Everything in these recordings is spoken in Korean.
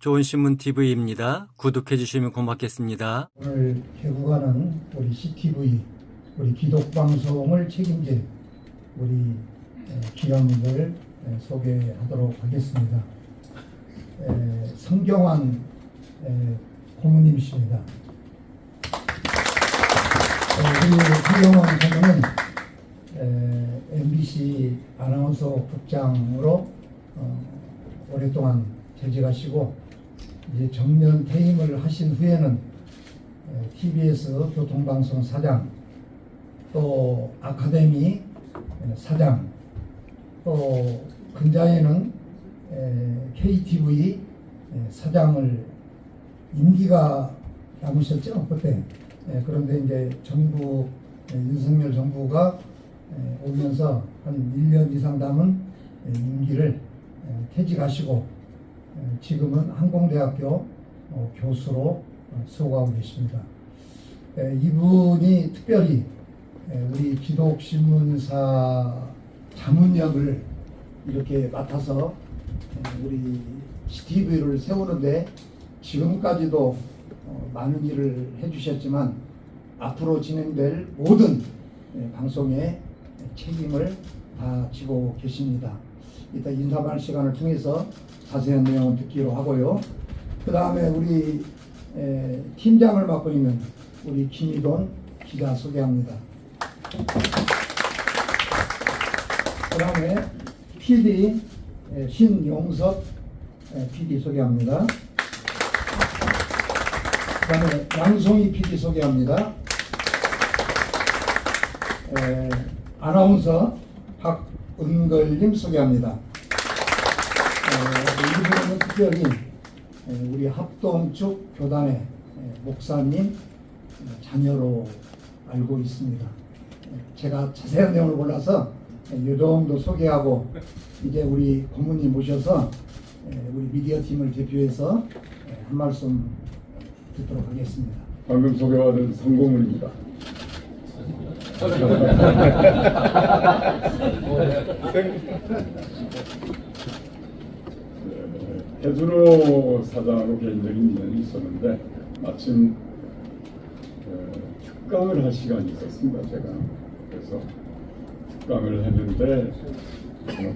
좋은신문TV입니다. 구독해 주시면 고맙겠습니다. 오늘 개국하는 우리 CTV, 우리 기독방송을 책임질 우리 기관님들 소개하도록 하겠습니다. 성경환 고모님이십니다. 우리 성경환 고모는 MBC 아나운서 국장으로 오랫동안 재직하시고 이제 정년 퇴임을 하신 후에는 TBS 교통방송 사장, 또 아카데미 사장, 또 근자에는 KTV 사장을 임기가 남으셨죠 그때. 그런데 이제 정부 윤석열 정부가 오면서 한 1년 이상 남은 임기를 퇴직하시고 지금은 항공대학교 교수로 수고하고 계십니다. 이분이 특별히 우리 기독신문사 자문역을 이렇게 맡아서 우리 CTV를 세우는데 지금까지도 많은 일을 해주셨지만 앞으로 진행될 모든 방송의 책임을 다 지고 계십니다. 이따 인사말 시간을 통해서 자세한 내용을 듣기로 하고요. 그 다음에 우리 팀장을 맡고 있는 우리 김희돈 기자 소개합니다. 그 다음에 PD 신용섭 PD 소개합니다. 그 다음에 양송이 PD 소개합니다. 아나운서 박은걸님 소개합니다. 이분은 특별히 우리 합동축 교단의 목사님 자녀로 알고 있습니다. 제가 자세한 내용을 몰라서 이 정도 소개하고 이제 우리 고모님 모셔서 우리 미디어 팀을 대표해서 한 말씀 듣도록 하겠습니다. 방금 소개받은 성공문입니다. 해준호 사장하고 개인적인 인연이 있었는데 마침 특강을 할 시간이 있었습니다. 제가 그래서 특강을 했는데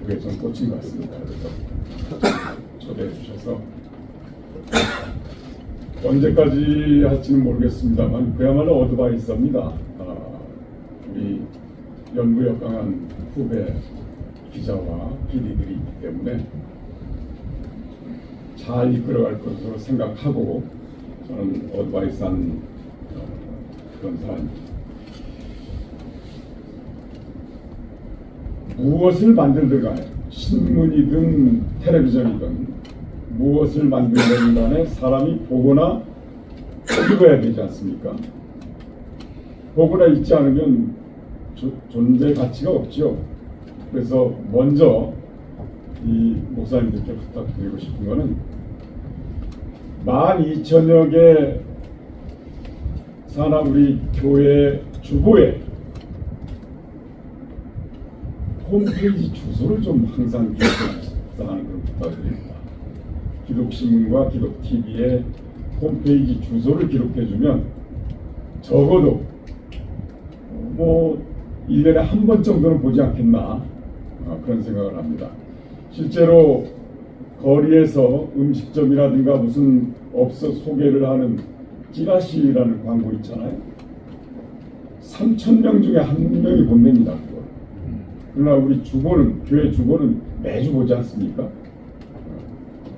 그게 좀 꽂힌 것 같습니다. 그래서 초대해 주셔서 언제까지 할지는 모르겠습니다만 그야말로 어드바이서입니다. 우리 연구력 강한 후배 기자와 PD들이 있기 때문에 잘 이끌어갈 것으로 생각하고 저는 어드바이스한 그런 사람입니다. 무엇을 만들든 간에 신문이든 텔레비전이든 무엇을 만들든 간에 사람이 보거나 읽어야 되지 않습니까? 보거나 읽지 않으면 존재 가치가 없죠. 그래서 먼저 이 목사님들께 부탁드리고 싶은 거는 12,000여 개 산하 우리 교회 주보에 홈페이지 주소를 좀 항상 기억해 주십사 하는 그런 부탁을 드립니다. 기독신문과 기독TV의 홈페이지 주소를 기록해 주면 적어도 1년에 한 번 정도는 보지 않겠나 그런 생각을 합니다. 실제로 거리에서 음식점이라든가 무슨 업소 소개를 하는 찌라시라는 광고 있잖아요. 3,000명 중에 1명이 본답니다. 그걸. 그러나 우리 주보는, 교회 주보는 매주 보지 않습니까?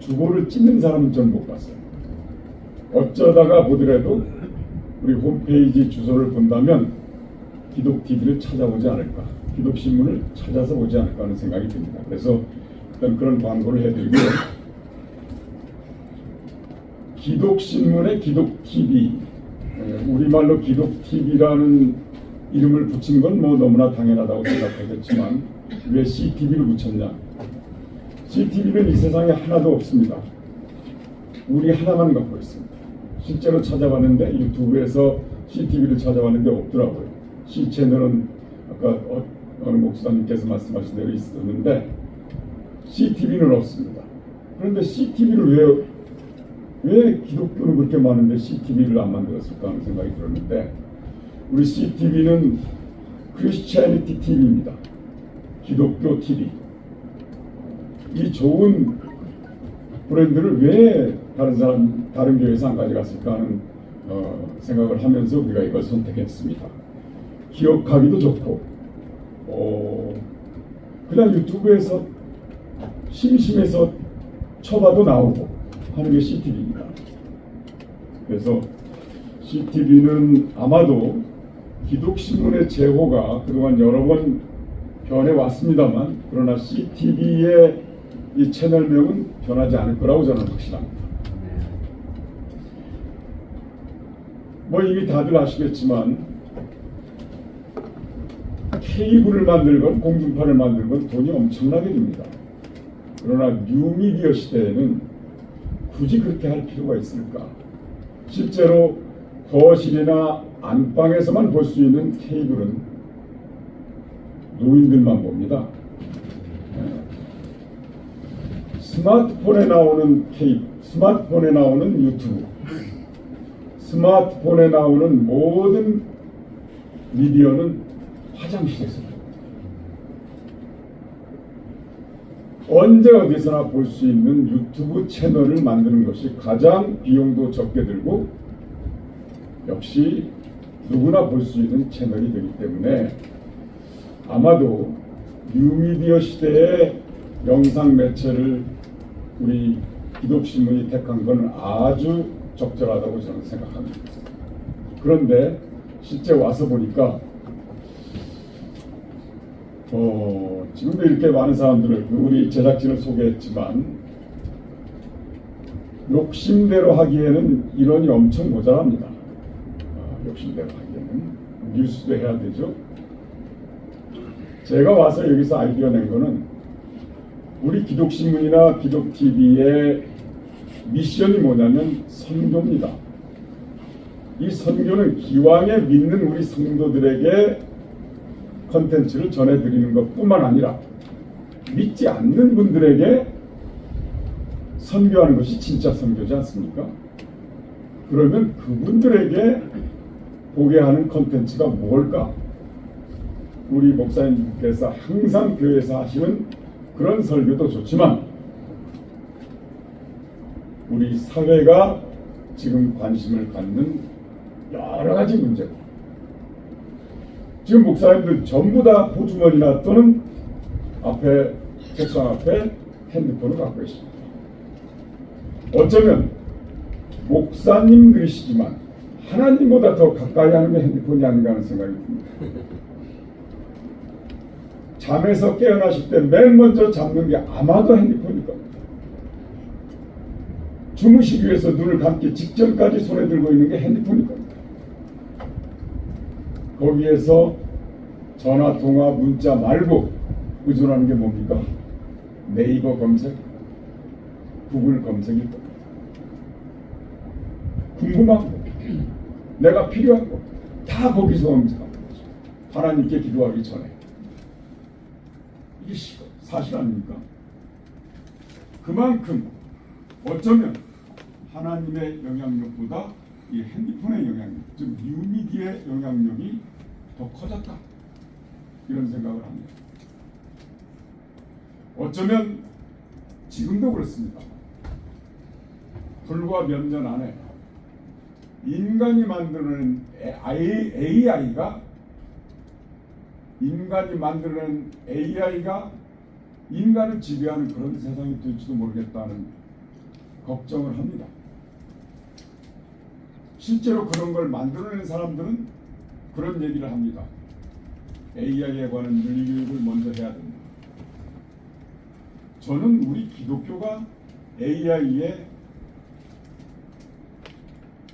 주보를 찍는 사람은 전 못 봤어요. 어쩌다가 보더라도 우리 홈페이지 주소를 본다면 기독TV를 찾아오지 않을까, 기독신문을 찾아서 오지 않을까 하는 생각이 듭니다. 그래서 일단 그런 광고를 해드리고요. 기독신문의 기독TV, 우리말로 기독TV라는 이름을 붙인 건 너무나 당연하다고 생각하겠지만 왜 CTV를 붙였냐? CTV는 이 세상에 하나도 없습니다. 우리 하나만 갖고 있습니다. 실제로 찾아봤는데 유튜브에서 CTV를 찾아봤는데 없더라고요. C채널은 아까 어느 목사님께서 말씀하신 대로 있었는데 CTV는 없습니다. 그런데 CTV를 왜 왜 기독교는 그렇게 많은데 CTV를 안 만들었을까 하는 생각이 들었는데, 우리 CTV는 크리스티애니티 TV입니다. 기독교 TV. 이 좋은 브랜드를 왜 다른 교회에서 안 가져갔을까 하는 생각을 하면서 우리가 이걸 선택했습니다. 기억하기도 좋고, 그냥 유튜브에서 심심해서 쳐봐도 나오고 하는 게 CTV입니다. 그래서 CTV는 아마도 기독신문의 제호가 그동안 여러 번 변해왔습니다만, 그러나 CTV의 이 채널명은 변하지 않을 거라고 저는 확신합니다. 뭐 이미 다들 아시겠지만 케이블을 만들건 공중파를 만들건 돈이 엄청나게 듭니다. 그러나 뉴미디어 시대에는 굳이 그렇게 할 필요가 있을까? 실제로 거실이나 안방에서만 볼 수 있는 케이블은 노인들만 봅니다. 스마트폰에 나오는 케이블, 스마트폰에 나오는 유튜브, 스마트폰에 나오는 모든 미디어는 화장실에서 언제 어디서나 볼 수 있는 유튜브 채널을 만드는 것이 가장 비용도 적게 들고 역시 누구나 볼 수 있는 채널이 되기 때문에 아마도 뉴미디어 시대의 영상 매체를 우리 기독신문이 택한 건 아주 적절하다고 저는 생각합니다. 그런데 실제 와서 보니까 지금도 이렇게 많은 사람들을 우리 제작진을 소개했지만 욕심대로 하기에는 인원이 엄청 모자랍니다. 욕심대로 하기에는 뉴스도 해야 되죠. 제가 와서 여기서 아이디어 낸 거는 우리 기독신문이나 기독TV의 미션이 뭐냐면 선교입니다. 이 선교는 기왕에 믿는 우리 성도들에게 컨텐츠를 전해드리는 것뿐만 아니라 믿지 않는 분들에게 선교하는 것이 진짜 선교지 않습니까? 그러면 그분들에게 보게 하는 컨텐츠가 뭘까? 우리 목사님께서 항상 교회에서 하시는 그런 설교도 좋지만 우리 사회가 지금 관심을 갖는 여러 가지 문제고, 지금 목사님들 전부 다 호주머니나 또는 앞에 책상 앞에 핸드폰을 갖고 계십니다. 어쩌면 목사님들이시지만 하나님보다 더 가까이 하는 게 핸드폰이 아닌가 하는 생각이 듭니다. 잠에서 깨어나실 때 맨 먼저 잡는 게 아마도 핸드폰일 겁니다. 주무시기 위해서 눈을 감기 직전까지 손에 들고 있는 게 핸드폰일 겁니다. 거기에서 전화, 통화, 문자 말고 의존하는 게 뭡니까? 네이버 검색, 구글 검색일 겁니다. 궁금한 거, 내가 필요한 거 다 거기서 검색합니다. 하나님께 기도하기 전에. 이게 사실 아닙니까? 그만큼 어쩌면 하나님의 영향력보다 이 핸드폰의 영향력, 즉 뉴미디어의 영향력이 더 커졌다, 이런 생각을 합니다. 어쩌면 지금도 그렇습니다. 불과 몇 년 안에 인간이 만드는 AI가 인간을 지배하는 그런 세상이 될지도 모르겠다는 걱정을 합니다. 실제로 그런 걸 만들어낸 사람들은 그런 얘기를 합니다. AI에 관한 윤리교육을 먼저 해야 된다. 저는 우리 기독교가 AI에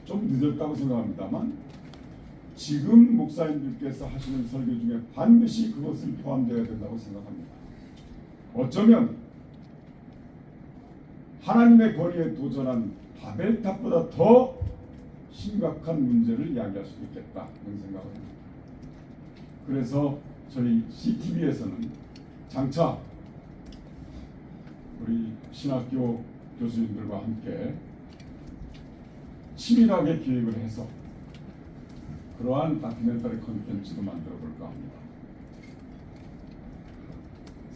좀 늦었다고 생각합니다만 지금 목사님들께서 하시는 설교 중에 반드시 그것을 포함되어야 된다고 생각합니다. 어쩌면 하나님의 권위에 도전한 바벨탑보다 더 심각한 문제를 이야기할 수도 있겠다, 그런 생각을 합니다. 그래서 저희 CTV에서는 장차 우리 신학교 교수님들과 함께 치밀하게 기획을 해서 그러한 다큐멘터리 콘텐츠도 만들어 볼까 합니다.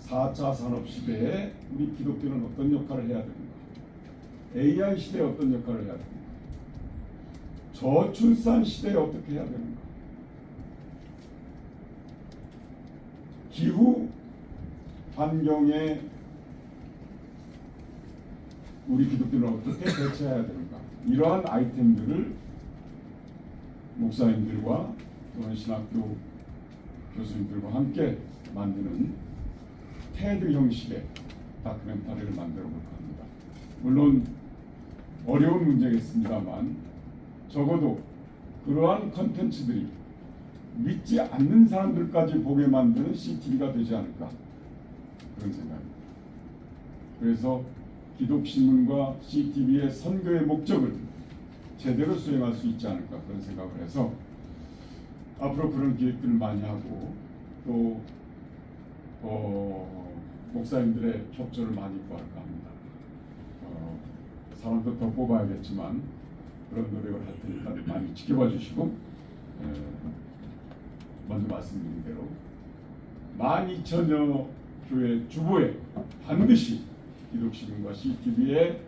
4차 산업 시대에 우리 기독교는 어떤 역할을 해야 됩니까? AI 시대에 어떤 역할을 해야 됩니까? 저출산 시대에 어떻게 해야 되는가? 기후 환경에 우리 기독교는 어떻게 대처해야 되는가? 이러한 아이템들을 목사님들과 또는 신학교 교수님들과 함께 만드는 테드 형식의 다큐멘터리를 만들어 볼까 합니다. 물론 어려운 문제겠습니다만 적어도 그러한 컨텐츠들이 믿지 않는 사람들까지 보게 만드는 CTV가 되지 않을까 그런 생각입니다. 그래서 기독신문과 CTV의 선교의 목적을 제대로 수행할 수 있지 않을까 그런 생각을 해서 앞으로 그런 기획들을 많이 하고 또 목사님들의 협조를 많이 구할까 합니다. 사람도 더 뽑아야겠지만 그런 노력을 할 테니까 많이 지켜봐 주시고 먼저 말씀드린 대로 12,000여 교회 주보에 반드시 기독신문과 CTV의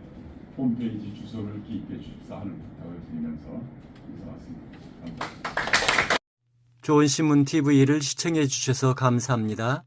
홈페이지 주소를 기입해 주십사 하는 부탁을 드리면서 인사드립니다. 감사합니다. 좋은 신문 TV를 시청해 주셔서 감사합니다.